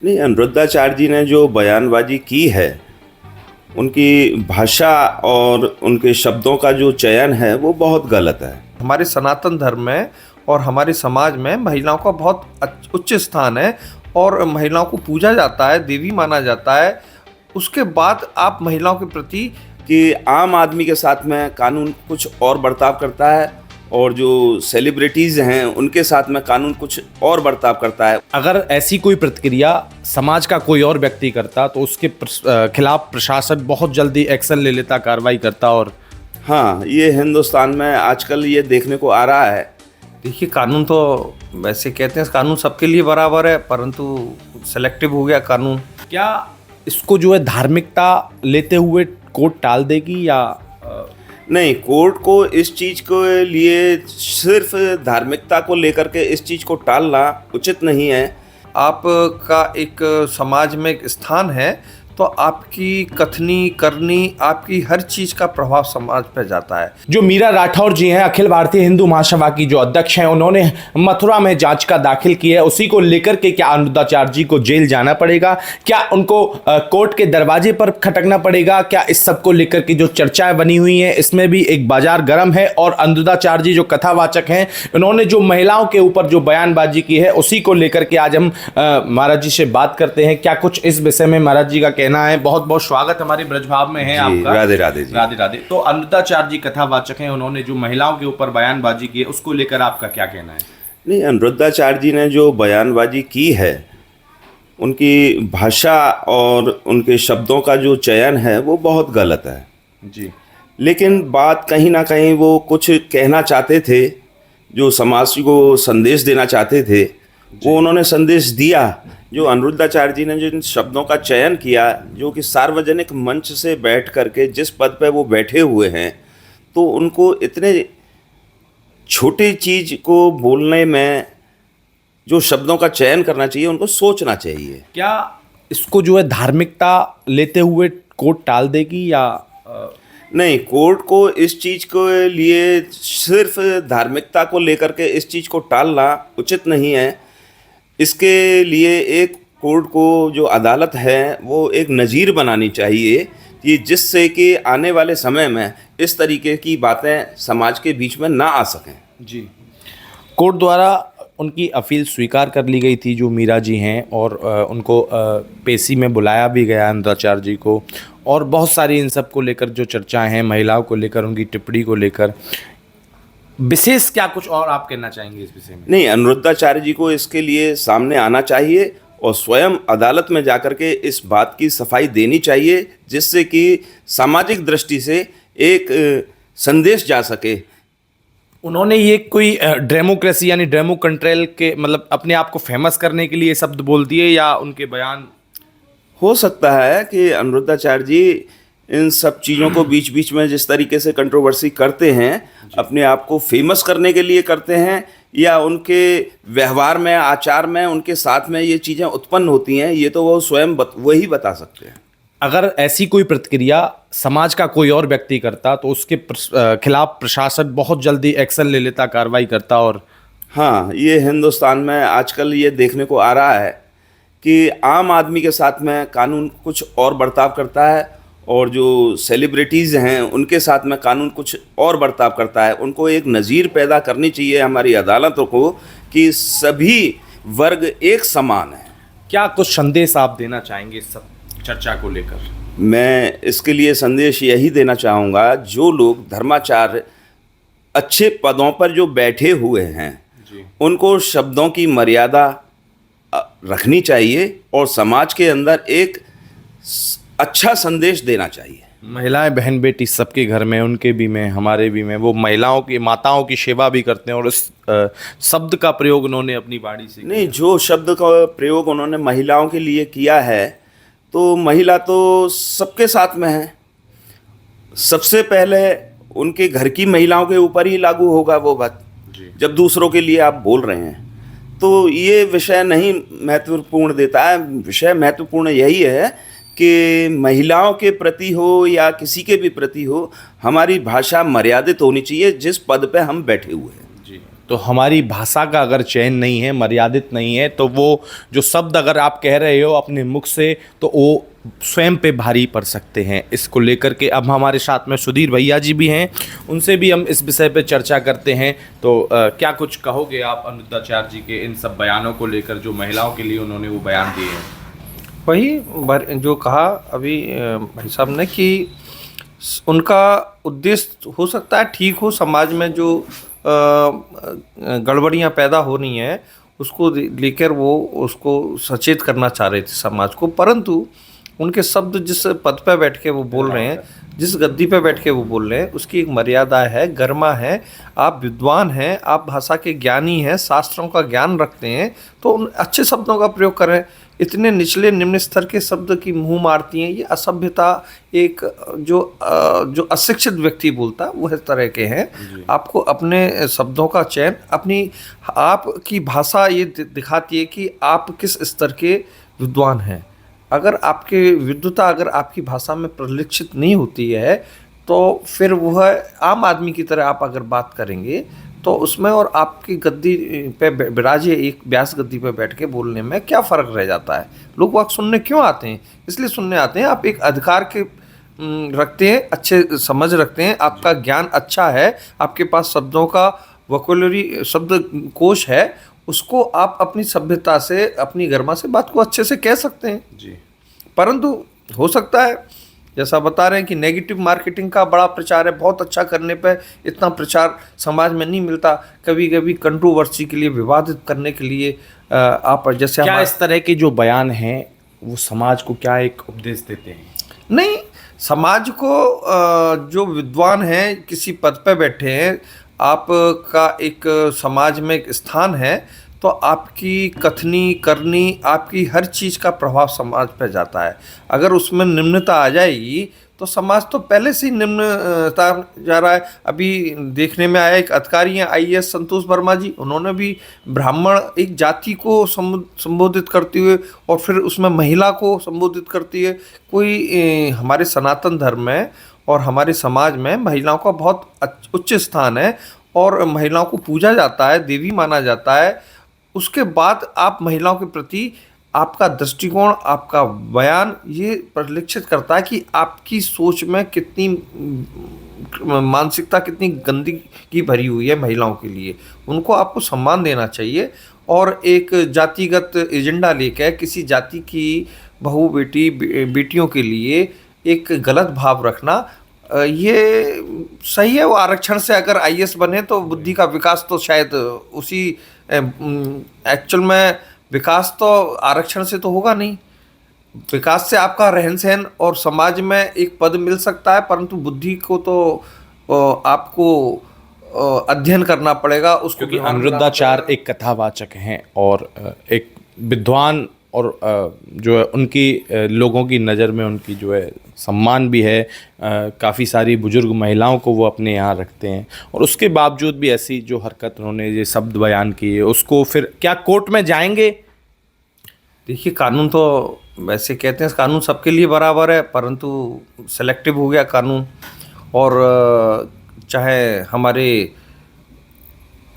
नहीं, अनिरुद्धाचार्य जी ने जो बयानबाजी की है, उनकी भाषा और उनके शब्दों का जो चयन है वो बहुत गलत है। हमारे सनातन धर्म में और हमारे समाज में महिलाओं का बहुत उच्च स्थान है और महिलाओं को पूजा जाता है, देवी माना जाता है। उसके बाद आप महिलाओं के प्रति कि आम आदमी के साथ में कानून कुछ और बर्ताव करता है और जो सेलिब्रिटीज़ हैं उनके साथ में कानून कुछ और बर्ताव करता है। अगर ऐसी कोई प्रतिक्रिया समाज का कोई और व्यक्ति करता तो उसके खिलाफ प्रशासन बहुत जल्दी एक्शन ले लेता, कार्रवाई करता। और हाँ, ये हिंदुस्तान में आजकल ये देखने को आ रहा है। देखिए, कानून तो वैसे कहते हैं कानून सबके लिए बराबर है, परंतु सेलेक्टिव हो गया कानून। क्या इसको जो है धार्मिकता लेते हुए कोर्ट टाल देगी या नहीं, कोर्ट को इस चीज़ के लिए सिर्फ धार्मिकता को लेकर के इस चीज़ को टालना उचित नहीं है। आपका एक समाज में एक स्थान है, तो आपकी कथनी करनी, आपकी हर चीज़ का प्रभाव समाज पर जाता है। जो मीरा राठौर जी हैं, अखिल भारतीय हिंदू महासभा की जो अध्यक्ष हैं, उन्होंने मथुरा में याचिका दाखिल की है। उसी को लेकर के क्या अनिरुद्धाचार्य जी को जेल जाना पड़ेगा? क्या उनको कोर्ट के दरवाजे पर खटकना पड़ेगा? क्या इस सब को लेकर के जो चर्चाएं बनी हुई हैं, इसमें भी एक बाजार गर्म है। और अनिरुद्धाचार्य जी जो कथावाचक हैं, उन्होंने जो महिलाओं के ऊपर जो बयानबाजी की है, उसी को लेकर के आज हम महाराज जी से बात करते हैं। क्या कुछ इस विषय में महाराज जी का कहना है? बहुत बहुत स्वागत हमारे ब्रजभाव में है आपका। राधे राधे जी। राधे राधे। तो अनिरुद्धाचार्य जी कथावाचक हैं, उन्होंने जो महिलाओं के ऊपर बयानबाजी की है, उसको लेकर आपका क्या कहना है? नहीं, अनिरुद्धाचार्य जी ने जो बयानबाजी की है, उनकी भाषा और उनके शब्दों का जो चयन है वो बहुत गलत है जी। लेकिन बात कहीं ना कहीं वो कुछ कहना चाहते थे, जो समाज को संदेश देना चाहते थे, वो उन्होंने संदेश दिया। जो अनिरुद्धाचार्य जी ने जिन शब्दों का चयन किया, जो कि सार्वजनिक मंच से बैठ करके जिस पद पे वो बैठे हुए हैं, तो उनको इतने छोटी चीज़ को बोलने में जो शब्दों का चयन करना चाहिए, उनको सोचना चाहिए। क्या इसको जो है धार्मिकता लेते हुए कोर्ट टाल देगी या नहीं, कोर्ट को इस चीज़ के लिए सिर्फ धार्मिकता को लेकर के इस चीज़ को टालना उचित नहीं है। इसके लिए एक कोर्ट को, जो अदालत है, वो एक नज़ीर बनानी चाहिए कि जिससे कि आने वाले समय में इस तरीके की बातें समाज के बीच में ना आ सकें। जी। कोर्ट द्वारा उनकी अपील स्वीकार कर ली गई थी, जो मीरा जी हैं, और उनको पेशी में बुलाया भी गया अनिरुद्धाचार्य जी को। और बहुत सारी इन सब को लेकर जो चर्चाएं हैं, महिलाओं को लेकर, उनकी टिप्पणी को लेकर, विशेष क्या कुछ और आप कहना चाहेंगे इस विषय में? नहीं, अनिरुद्धाचार्य जी को इसके लिए सामने आना चाहिए और स्वयं अदालत में जाकर के इस बात की सफाई देनी चाहिए, जिससे कि सामाजिक दृष्टि से एक संदेश जा सके। उन्होंने ये कोई डेमोक्रेसी यानी डेमो कंट्रोल के मतलब अपने आप को फेमस करने के लिए शब्द बोल दिए, या उनके बयान? हो सकता है कि अनिरुद्धाचार्य जी इन सब चीज़ों को बीच बीच में जिस तरीके से कंट्रोवर्सी करते हैं, अपने आप को फेमस करने के लिए करते हैं, या उनके व्यवहार में, आचार में, उनके साथ में ये चीज़ें उत्पन्न होती हैं, ये तो वो स्वयं वही बता सकते हैं। अगर ऐसी कोई प्रतिक्रिया समाज का कोई और व्यक्ति करता तो उसके खिलाफ प्रशासन बहुत जल्दी एक्शन ले लेता, कार्रवाई करता। और हाँ, ये हिंदुस्तान में आजकल ये देखने को आ रहा है कि आम आदमी के साथ में कानून कुछ और बर्ताव करता है और जो सेलिब्रिटीज़ हैं उनके साथ में कानून कुछ और बर्ताव करता है। उनको एक नज़ीर पैदा करनी चाहिए हमारी अदालतों को कि सभी वर्ग एक समान है। क्या कुछ संदेश आप देना चाहेंगे इस सब चर्चा को लेकर? मैं इसके लिए संदेश यही देना चाहूँगा, जो लोग धर्माचार्य अच्छे पदों पर जो बैठे हुए हैं, उनको शब्दों की मर्यादा रखनी चाहिए और समाज के अंदर एक अच्छा संदेश देना चाहिए। महिलाएं, बहन बेटी सबके घर में, उनके भी में, हमारे भी में, वो महिलाओं की, माताओं की सेवा भी करते हैं। और इस शब्द का प्रयोग उन्होंने अपनी बाणी से नहीं, जो शब्द का प्रयोग उन्होंने महिलाओं के लिए किया है, तो महिला तो सबके साथ में है। सबसे पहले उनके घर की महिलाओं के ऊपर ही लागू होगा वो बात। जब दूसरों के लिए आप बोल रहे हैं, तो ये विषय नहीं महत्वपूर्ण देता है। विषय महत्वपूर्ण यही है कि महिलाओं के प्रति हो या किसी के भी प्रति हो, हमारी भाषा मर्यादित होनी चाहिए जिस पद पे हम बैठे हुए हैं। जी। तो हमारी भाषा का अगर चयन नहीं है, मर्यादित नहीं है, तो वो जो शब्द अगर आप कह रहे हो अपने मुख से, तो वो स्वयं पे भारी पड़ सकते हैं। इसको लेकर के अब हमारे साथ में सुधीर भैया जी भी हैं, उनसे भी हम इस विषय पे चर्चा करते हैं। तो क्या कुछ कहोगे आप अनुरुद्धाचार्य जी के इन सब बयानों को लेकर, जो महिलाओं के लिए उन्होंने वो बयान दिए हैं? वही जो कहा अभी भाई साहब ने कि उनका उद्देश्य हो सकता है ठीक हो, समाज में जो गड़बड़ियाँ पैदा हो रही हैं उसको लेकर वो उसको सचेत करना चाह रहे थे समाज को, परंतु उनके शब्द जिस पद पे बैठ के वो बोल रहे हैं, जिस गद्दी पे बैठ के वो बोल रहे हैं, उसकी एक मर्यादा है, गरिमा है। आप विद्वान हैं, आप भाषा के ज्ञानी हैं, शास्त्रों का ज्ञान रखते हैं, तो उन अच्छे शब्दों का प्रयोग करें। इतने निचले निम्न स्तर के शब्द की मुँह मारती हैं, ये असभ्यता एक जो अशिक्षित व्यक्ति बोलता है वह इस तरह के हैं। आपको अपने शब्दों का चयन, अपनी आपकी भाषा ये दिखाती है कि आप किस स्तर के विद्वान हैं। अगर आपकी विद्वता अगर आपकी भाषा में परिलक्षित नहीं होती है, तो फिर वह आम आदमी की तरह आप अगर बात करेंगे तो उसमें और आपकी गद्दी पे विराजे एक व्यास गद्दी पे बैठ के बोलने में क्या फ़र्क रह जाता है? लोग वाक सुनने क्यों आते हैं? इसलिए सुनने आते हैं, आप एक अधिकार के रखते हैं, अच्छे समझ रखते हैं, आपका ज्ञान अच्छा है, आपके पास शब्दों का वोकैबुलरी शब्द कोश है, उसको आप अपनी सभ्यता से, अपनी गरिमा से बात को अच्छे से कह सकते हैं जी। परंतु हो सकता है जैसा बता रहे हैं कि नेगेटिव मार्केटिंग का बड़ा प्रचार है, बहुत अच्छा करने पे इतना प्रचार समाज में नहीं मिलता। कभी कभी कंट्रोवर्सी के लिए, विवादित करने के लिए आप जैसे क्या इस तरह के जो बयान हैं वो समाज को क्या एक उपदेश देते हैं? नहीं, समाज को जो विद्वान हैं, किसी पद पे बैठे हैं, आपका एक समाज में एक स्थान है, तो आपकी कथनी करनी, आपकी हर चीज़ का प्रभाव समाज पे जाता है। अगर उसमें निम्नता आ जाएगी तो समाज तो पहले से ही निम्नता जा रहा है। अभी देखने में आया एक अधिकारी हैं IAS संतोष वर्मा जी, उन्होंने भी ब्राह्मण एक जाति को संबोधित करते हुए और फिर उसमें महिला को संबोधित करती है। कोई हमारे सनातन धर्म में और हमारे समाज में महिलाओं का बहुत उच्च स्थान है और महिलाओं को पूजा जाता है, देवी माना जाता है। उसके बाद आप महिलाओं के प्रति आपका दृष्टिकोण, आपका बयान ये परिलक्षित करता है कि आपकी सोच में कितनी मानसिकता, कितनी गंदगी भरी हुई है महिलाओं के लिए। उनको आपको सम्मान देना चाहिए और एक जातिगत एजेंडा लेकर किसी जाति की बहू बेटियों के लिए एक गलत भाव रखना ये सही है। वो आरक्षण से अगर IAS बने तो बुद्धि का विकास तो शायद उसी एक्चुअल में विकास तो आरक्षण से तो होगा नहीं। विकास से आपका रहन सहन और समाज में एक पद मिल सकता है, परंतु बुद्धि को तो आपको अध्ययन करना पड़ेगा उसको। क्योंकि अनुरुद्धाचार्य एक कथावाचक हैं और एक विद्वान और जो है उनकी लोगों की नज़र में उनकी जो है सम्मान भी है। काफ़ी सारी बुजुर्ग महिलाओं को वो अपने यहाँ रखते हैं और उसके बावजूद भी ऐसी जो हरकत उन्होंने ये शब्द बयान किए, उसको फिर क्या कोर्ट में जाएंगे? देखिए, कानून तो वैसे कहते हैं कानून सबके लिए बराबर है, परंतु सेलेक्टिव हो गया कानून। और चाहे हमारे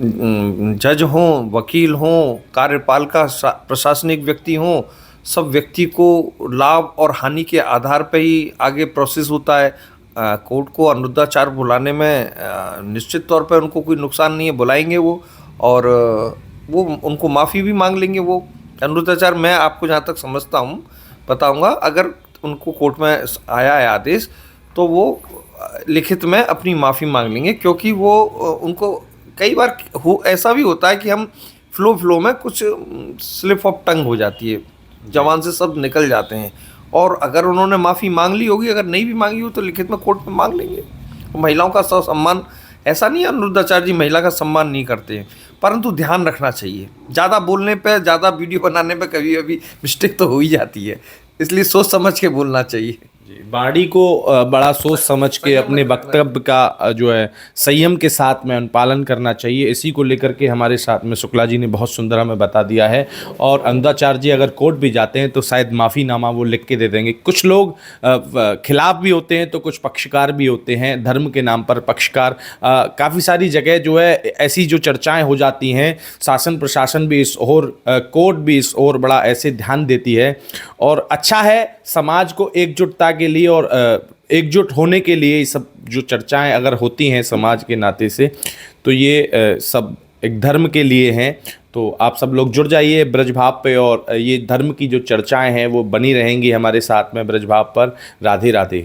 जज हों, वकील हों, कार्यपालिका प्रशासनिक व्यक्ति हों, सब व्यक्ति को लाभ और हानि के आधार पर ही आगे प्रोसेस होता है। कोर्ट को अनुरुद्धाचार्य बुलाने में निश्चित तौर पर उनको कोई नुकसान नहीं है, बुलाएंगे वो और वो उनको माफ़ी भी मांग लेंगे। वो अनुरुद्धाचार्य, मैं आपको जहाँ तक समझता हूँ बताऊँगा, अगर उनको कोर्ट में आया है आदेश तो वो लिखित में अपनी माफ़ी मांग लेंगे, क्योंकि वो उनको कई बार ऐसा भी होता है कि हम फ्लो में कुछ स्लिप ऑफ टंग हो जाती है, जबान से शब्द निकल जाते हैं। और अगर उन्होंने माफ़ी मांग ली होगी, अगर नहीं भी मांगी हो तो लिखित में कोर्ट में मांग लेंगे। महिलाओं का सम्मान, ऐसा नहीं है अनुरुद्धाचार्य जी महिला का सम्मान नहीं करते हैं, परंतु ध्यान रखना चाहिए। ज़्यादा बोलने पे, ज़्यादा वीडियो बनाने पे कभी कभी मिस्टेक तो हो ही जाती है, इसलिए सोच समझ के बोलना चाहिए। जी, बाड़ी को बड़ा सोच समझ के अपने वक्तव्य का जो है संयम के साथ में अनुपालन करना चाहिए। इसी को लेकर के हमारे साथ में शुक्ला जी ने बहुत सुंदर हमें बता दिया है। और अनुदाचार्य जी अगर कोर्ट भी जाते हैं तो शायद माफ़ीनामा वो लिख के दे देंगे। कुछ लोग खिलाफ भी होते हैं तो कुछ पक्षकार भी होते हैं, धर्म के नाम पर पक्षकार। काफ़ी सारी जगह जो है ऐसी जो चर्चाएं हो जाती हैं, शासन प्रशासन भी इस ओर, कोर्ट भी इस ओर बड़ा ऐसे ध्यान देती है। और अच्छा है समाज को एकजुटता के लिए और एकजुट होने के लिए ये सब जो चर्चाएं अगर होती हैं समाज के नाते से, तो ये सब एक धर्म के लिए हैं। तो आप सब लोग जुड़ जाइए ब्रजभाव पे, और ये धर्म की जो चर्चाएं हैं वो बनी रहेंगी हमारे साथ में ब्रजभाव पर। राधे राधे।